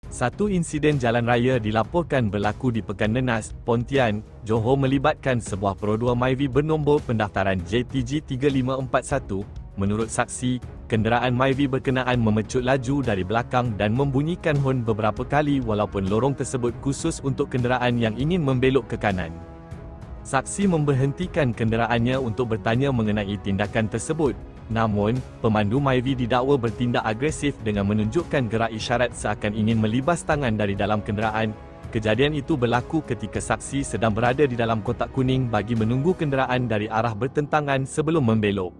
Satu insiden jalan raya dilaporkan berlaku di Pekan Nenas, Pontian, Johor melibatkan sebuah Pro 2 Myvi bernombor pendaftaran JTG 3541. Menurut saksi, kenderaan Myvi berkenaan memecut laju dari belakang dan membunyikan hon beberapa kali walaupun lorong tersebut khusus untuk kenderaan yang ingin membelok ke kanan. Saksi memberhentikan kenderaannya untuk bertanya mengenai tindakan tersebut. Namun, pemandu Myvi didakwa bertindak agresif dengan menunjukkan gerak isyarat seakan ingin melibas tangan dari dalam kenderaan. Kejadian itu berlaku ketika saksi sedang berada di dalam kotak kuning bagi menunggu kenderaan dari arah bertentangan sebelum membelok.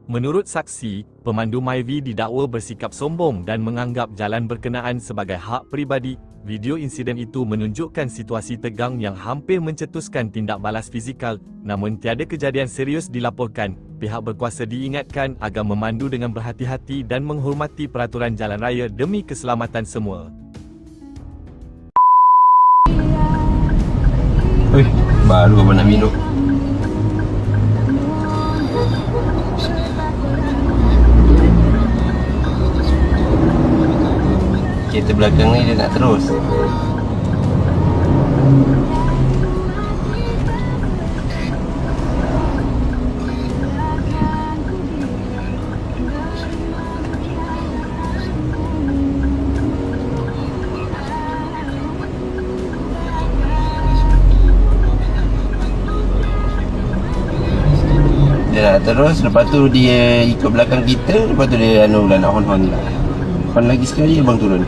Menurut saksi, pemandu Myvi didakwa bersikap sombong dan menganggap jalan berkenaan sebagai hak peribadi. Video insiden itu menunjukkan situasi tegang yang hampir mencetuskan tindak balas fizikal, namun tiada kejadian serius dilaporkan. Pihak berkuasa diingatkan agar memandu dengan berhati-hati dan menghormati peraturan jalan raya demi keselamatan semua. Baru abang nak minum. Kereta belakang ni dia nak terus. Dia nak terus, lepas tu dia ikut belakang kita, lepas tu dia nak hon-hon lah. Hon lagi sekali abang turun.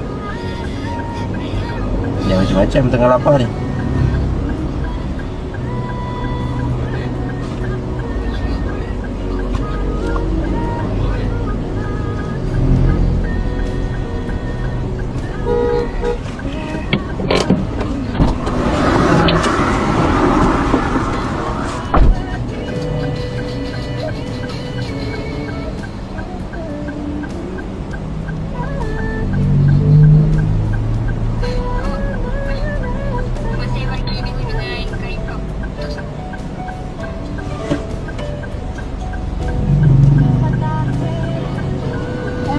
Dia macam-macam tengah lapar ni.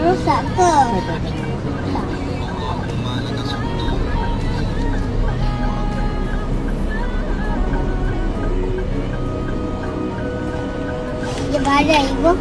Rosak ke? Dia badai ibu.